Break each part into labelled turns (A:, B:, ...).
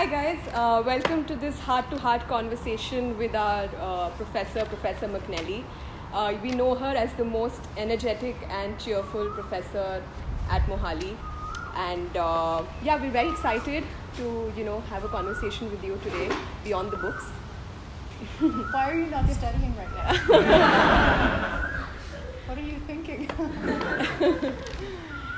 A: Hi guys, welcome to this heart-to-heart conversation with our Professor McAnally. We know her as the most energetic and cheerful professor at Mohali, and we're very excited to have a conversation with you today beyond the books.
B: Why are you not studying right now? What are you thinking?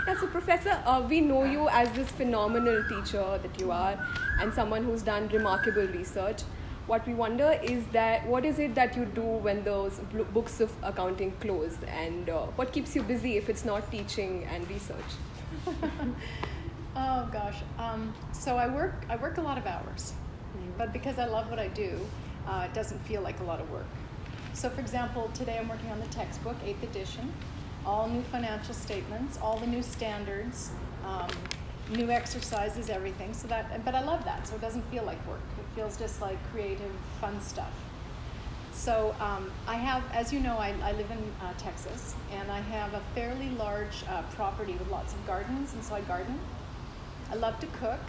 A: Yeah, so Professor, we know you as this phenomenal teacher that you are and someone who's done remarkable research. What we wonder is that what is it that you do when those books of accounting close, and what keeps you busy if it's not teaching and research?
B: Oh gosh, so I work a lot of hours, but because I love what I do, it doesn't feel like a lot of work. So for example, today I'm working on the textbook, 8th edition, all new financial statements, all the new standards, new exercises, everything. But I love that, so it doesn't feel like work. It feels just like creative, fun stuff. So I have, as you know, I live in Texas, and I have a fairly large property with lots of gardens, and so I garden. I love to cook.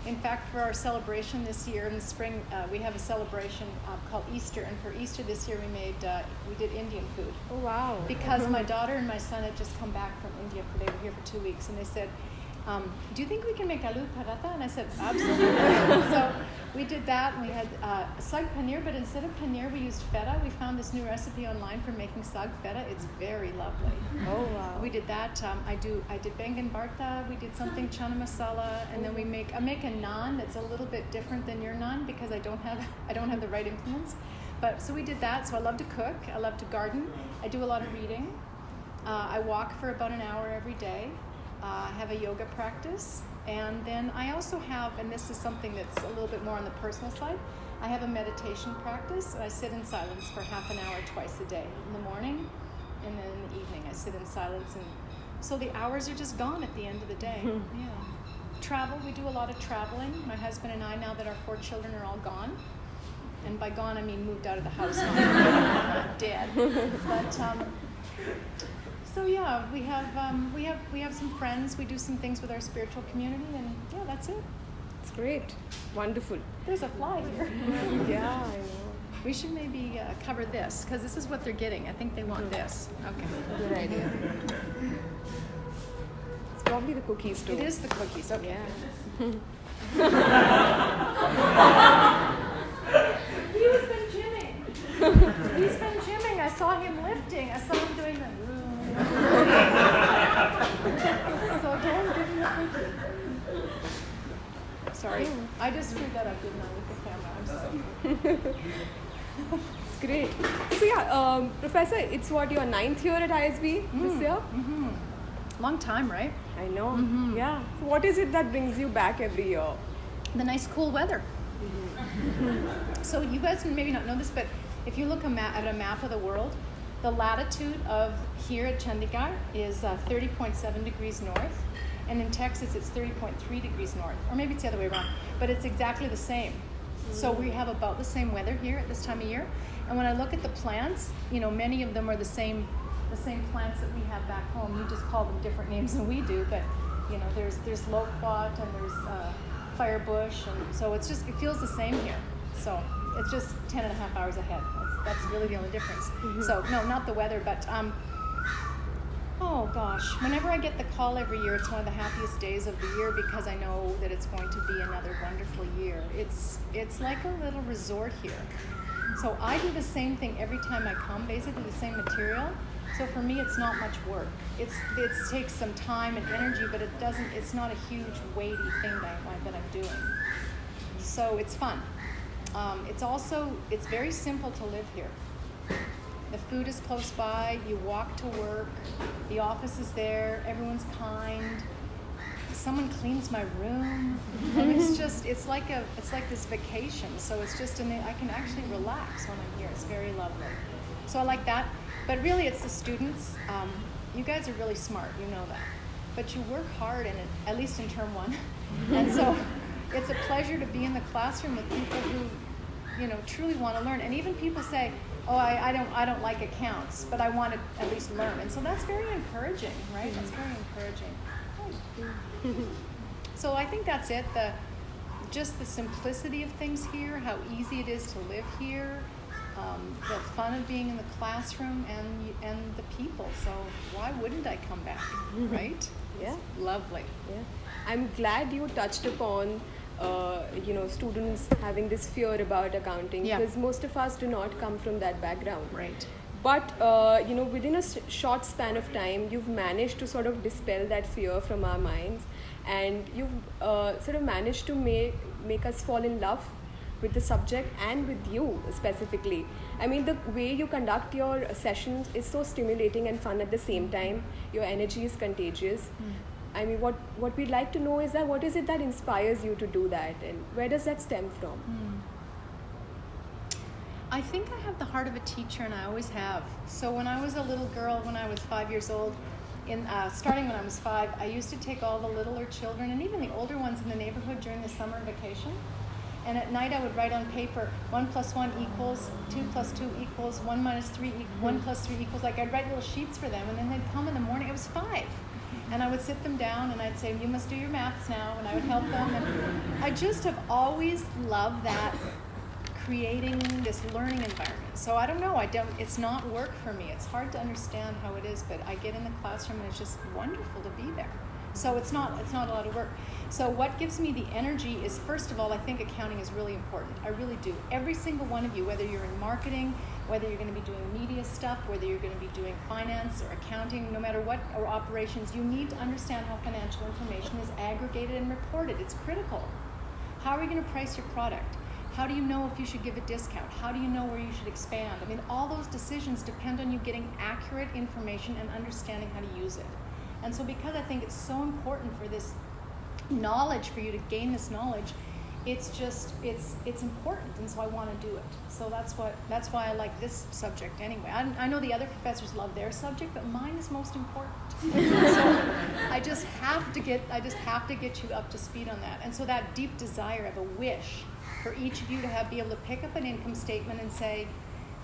B: In fact, for our celebration this year in the spring, we have a celebration called Easter, and for Easter this year we did Indian food.
A: Oh wow!
B: Because my daughter and my son had just come back from India, they were here for 2 weeks, and they said, do you think we can make aloo paratha? And I said, absolutely. So we did that, and we had sag paneer, but instead of paneer, we used feta. We found this new recipe online for making sag feta. It's very lovely.
A: Oh wow!
B: We did that. I did bengan bharta. We did something chana masala, and then I make a naan that's a little bit different than your naan because I don't have the right implements. But so we did that. So I love to cook. I love to garden. I do a lot of reading. I walk for about an hour every day. I have a yoga practice, and then I also have, and this is something that's a little bit more on the personal side, I have a meditation practice. I sit in silence for half an hour twice a day, in the morning and then in the evening. I sit in silence, and so the hours are just gone at the end of the day. Yeah. Travel, we do a lot of traveling. My husband and I, now that our 4 children are all gone, and by gone I mean moved out of the house, not dead. But so yeah, we have some friends. We do some things with our spiritual community, and yeah, that's it.
A: It's great, wonderful.
B: There's a fly here.
A: Yeah, I know.
B: We should maybe cover this because this is what they're getting. I think they want this. Okay.
A: Good idea. It's probably the cookies too.
B: It is the cookies. Okay.
A: Yeah.
B: He's been gymming. He's been gymming. I saw him lifting. I saw him doing that. So don't give me a cookie. Sorry, I just screwed that up, didn't I, with the camera? I'm sorry.
A: It's great. So yeah, Professor, it's what, your 9th year at ISB this year?
B: Mm-hmm. Long time, right?
A: I know.
B: Mm-hmm.
A: Yeah. So what is it that brings you back every year?
B: The nice cool weather. Mm-hmm. So you guys maybe not know this, but if you look at a map of the world, the latitude of here at Chandigarh is 30.7 degrees north, and in Texas it's 30.3 degrees north, or maybe it's the other way around, but it's exactly the same. So we have about the same weather here at this time of year, and when I look at the plants, many of them are the same plants that we have back home. You just call them different names than we do, but there's loquat and there's firebush, and so it feels the same here. So it's just 10 and a half hours ahead. That's really the only difference. Mm-hmm. So, no, not the weather, but, oh gosh, whenever I get the call every year, it's one of the happiest days of the year because I know that it's going to be another wonderful year. It's like a little resort here. So I do the same thing every time I come, basically the same material. So for me, it's not much work. It takes some time and energy, but it's not a huge, weighty thing that I'm doing. So it's fun. It's very simple to live here. The food is close by, you walk to work, the office is there, everyone's kind, someone cleans my room, and it's like this vacation, so it's just, I can actually relax when I'm here. It's very lovely. So I like that, but really it's the students. You guys are really smart, you know that, but you work hard in it, at least in term 1, and so it's a pleasure to be in the classroom with people who truly want to learn. And even people say, oh, I don't like accounts, but I want to at least learn. And so that's very encouraging, right? That's very encouraging. So I think that's it. The just the simplicity of things here, how easy it is to live here, the fun of being in the classroom, and the people. So why wouldn't I come back, right?
A: Yeah.
B: It's lovely.
A: Yeah. I'm glad you touched upon students having this fear about accounting,
B: Yeah.
A: because most of us do not come from that background.
B: Right.
A: But within a short span of time, you've managed to sort of dispel that fear from our minds, and you've sort of managed to make us fall in love with the subject and with you specifically. I mean, the way you conduct your sessions is so stimulating and fun at the same time. Your energy is contagious. I mean, what we'd like to know is that what is it that inspires you to do that, and where does that stem from?
B: I think I have the heart of a teacher, and I always have. So when I was a little girl, when I was 5 years old, starting when I was 5, I used to take all the littler children and even the older ones in the neighborhood during the summer vacation. And at night I would write on paper, 1 + 1 equals, 2 + 2 equals, 1 - 3 equals, 1 + 3 equals. Like, I'd write little sheets for them, and then they'd come in the morning. It was 5. And I would sit them down and I'd say, you must do your maths now, and I would help them. And I just have always loved that, creating this learning environment. So I don't know, it's not work for me. It's hard to understand how it is, but I get in the classroom and it's just wonderful to be there. So it's not a lot of work. So what gives me the energy is, first of all, I think accounting is really important. I really do. Every single one of you, whether you're in marketing, whether you're going to be doing media stuff, whether you're going to be doing finance or accounting, no matter what, or operations, you need to understand how financial information is aggregated and reported. It's critical. How are you going to price your product? How do you know if you should give a discount? How do you know where you should expand? I mean, all those decisions depend on you getting accurate information and understanding how to use it. And so because I think it's so important for this knowledge, for you to gain this knowledge, it's important, and so I want to do it. So that's why I like this subject anyway. I know the other professors love their subject, but mine is most important. So I just have to get you up to speed on that. And so that deep desire, I have a wish for each of you to be able to pick up an income statement and say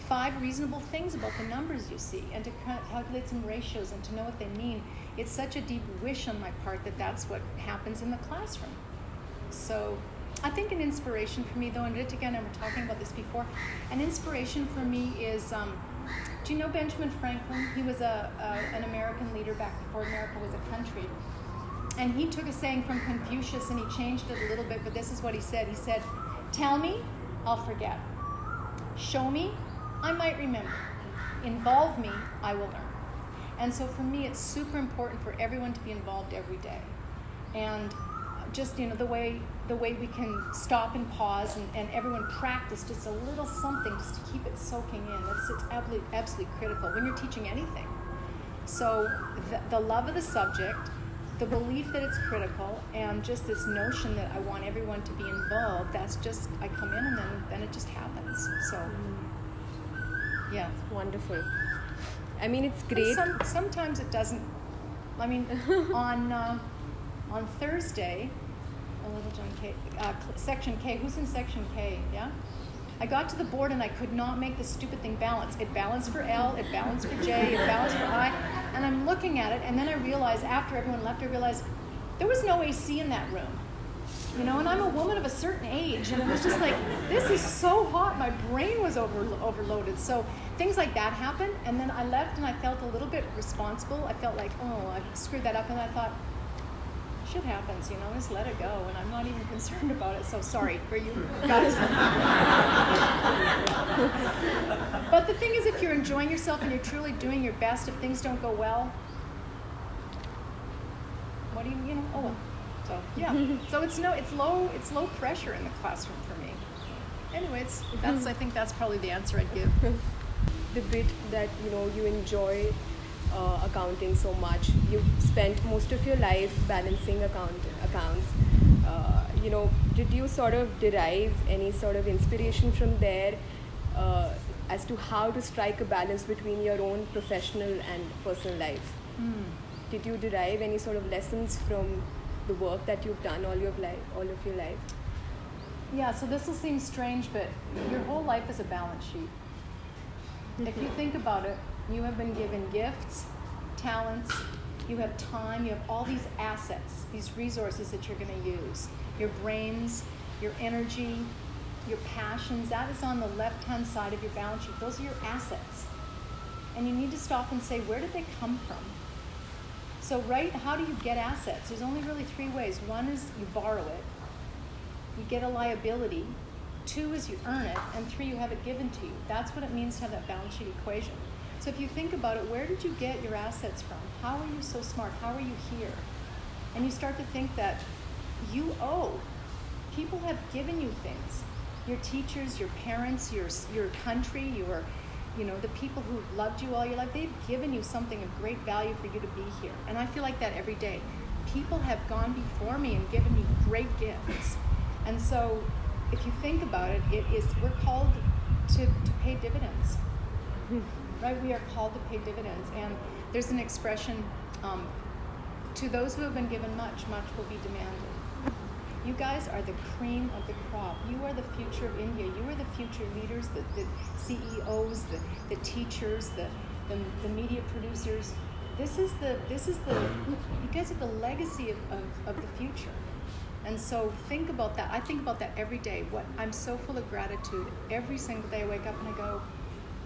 B: 5 reasonable things about the numbers you see, and to calculate some ratios and to know what they mean. It's such a deep wish on my part that that's what happens in the classroom. So I think an inspiration for me, though, and Ritika and I were talking about this before, an inspiration for me is, do you know Benjamin Franklin? He was an American leader back before America was a country. And he took a saying from Confucius and he changed it a little bit, but this is what he said. He said, tell me, I'll forget. Show me, I might remember. Involve me, I will learn. And so for me, it's super important for everyone to be involved every day. And just, the way we can stop and pause and everyone practice just a little something just to keep it soaking in. It's absolutely critical when you're teaching anything. So the love of the subject, the belief that it's critical, and just this notion that I want everyone to be involved, that's just, I come in and then it just happens. So, yeah.
A: Wonderful. I mean, it's great.
B: Sometimes it doesn't. I mean, on Thursday, a little John K, section K. Who's in section K? Yeah. I got to the board and I could not make this stupid thing balance. It balanced for L, it balanced for J, it balanced for I, and I'm looking at it, and then I realized after everyone left, I realized there was no AC in that room. And I'm a woman of a certain age, and it was just like, this is so hot, my brain was overloaded. So things like that happened, and then I left and I felt a little bit responsible. I felt like, I screwed that up, and I thought, shit happens, just let it go, and I'm not even concerned about it, so sorry for you guys. But the thing is, if you're enjoying yourself and you're truly doing your best, if things don't go well, what do you oh well. So yeah, so it's low pressure in the classroom for me. Anyway, I think that's probably the answer I'd give.
A: The bit that you enjoy accounting so much, you've spent most of your life balancing accounts. Did you sort of derive any sort of inspiration from there as to how to strike a balance between your own professional and personal life? Did you derive any sort of lessons from the work that you've done all of your life?
B: Yeah, so this will seem strange, but your whole life is a balance sheet. If you think about it, you have been given gifts, talents, you have time, you have all these assets, these resources that you're going to use. Your brains, your energy, your passions. That is on the left-hand side of your balance sheet. Those are your assets. And you need to stop and say, where did they come from? So, right, how do you get assets? There's only really three ways. One is you borrow it. You get a liability. Two is you earn it. And three, you have it given to you. That's what it means to have that balance sheet equation. So if you think about it, where did you get your assets from? How are you so smart? How are you here? And you start to think that you owe. People have given you things. Your teachers, your parents, your country, the people who've loved you all your life, they've given you something of great value for you to be here. And I feel like that every day. People have gone before me and given me great gifts. And so if you think about it, we're called to pay dividends. Right? We are called to pay dividends. And there's an expression, to those who have been given much, much will be demanded. You guys are the cream of the crop. You are the future of India. You are the future leaders, the CEOs, the teachers, the media producers. This is the you guys are the legacy of the future. And so think about that. I think about that every day. I'm so full of gratitude. Every single day I wake up and I go,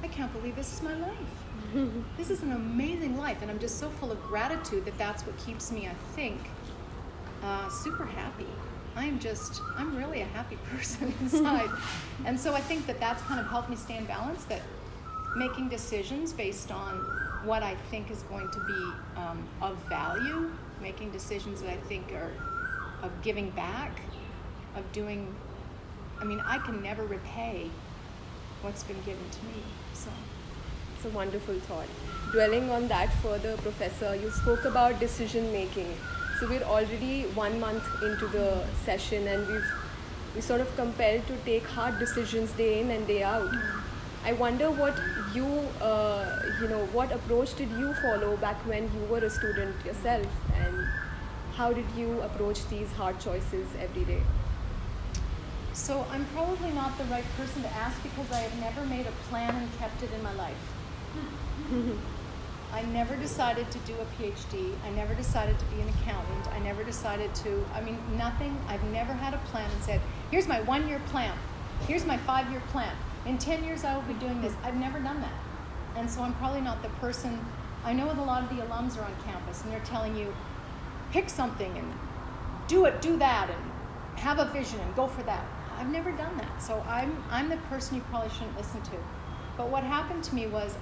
B: I can't believe this is my life. This is an amazing life. And I'm just so full of gratitude that's what keeps me, I think, super happy. I'm really a happy person inside. And so I think that's kind of helped me stay in balance, that making decisions based on what I think is going to be of value, making decisions that I think are of giving back, of doing, I can never repay what's been given to me. So
A: it's a wonderful thought. Dwelling on that further, Professor, you spoke about decision making. So we're already 1 month into the session, and we're sort of compelled to take hard decisions day in and day out. I wonder what what approach did you follow back when you were a student yourself, and how did you approach these hard choices every day?
B: So I'm probably not the right person to ask because I have never made a plan and kept it in my life. I never decided to do a PhD. I never decided to be an accountant. I never decided to, nothing. I've never had a plan and said, here's my 1-year plan. Here's my 5-year plan. In 10 years, I will be doing this. I've never done that. And so I'm probably not the person. I know a lot of the alums are on campus and they're telling you, pick something and do it, do that, and have a vision and go for that. I've never done that. So I'm the person you probably shouldn't listen to. But what happened to me was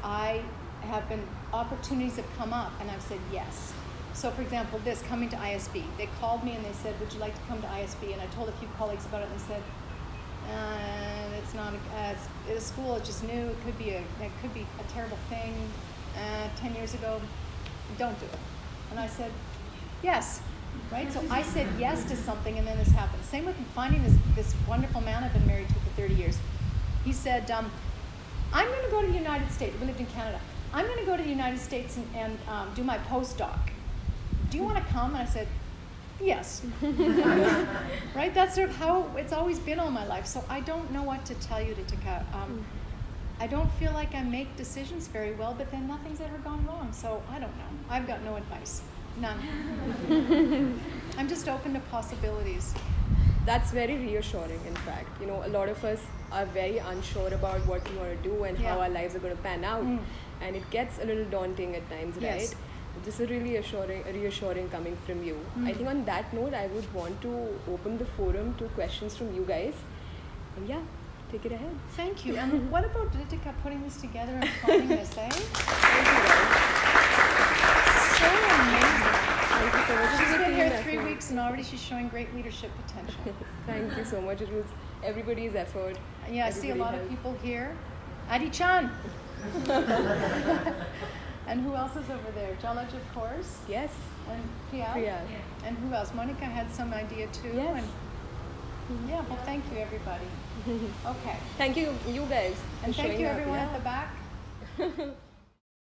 B: opportunities have come up and I've said yes. So for example, coming to ISB. They called me and they said, would you like to come to ISB? And I told a few colleagues about it and they said, it's not a school, it's just new, it could be a terrible thing. 10 years ago, don't do it. And I said, yes, right? So I said yes to something and then this happened. Same with finding this wonderful man I've been married to for 30 years. He said, I'm going to go to the United States. We lived in Canada. I'm going to go to the United States and do my postdoc. Do you want to come? And I said, yes. Right? That's sort of how it's always been all my life. So I don't know what to tell you, Ritika. I don't feel like I make decisions very well, but then nothing's ever gone wrong. So I don't know. I've got no advice. None. I'm just open to possibilities.
A: That's very reassuring, in fact. A lot of us are very unsure about what we want to do and how our lives are going to pan out. And it gets a little daunting at times,
B: Yes.
A: right? This is really reassuring coming from you. I think on that note, I would want to open the forum to questions from you guys. And take it ahead.
B: Thank you. And what about Ritika putting this together and planning this, eh?
A: Thank you, guys.
B: So amazing.
A: Thank you so much.
B: She's been here 3 weeks and already she's showing great leadership potential.
A: Thank you so much. It was everybody's effort.
B: Yeah, I see a lot of people here. Adi-chan. And who else is over there? Jalaj, of course.
A: Yes.
B: And Priyal.
A: Yeah.
B: And who else? Monica had some idea too.
A: Yes.
B: And well, thank you, everybody. Okay.
A: Thank you, you guys.
B: And
A: for
B: thank
A: showing
B: you,
A: up.
B: everyone at the back.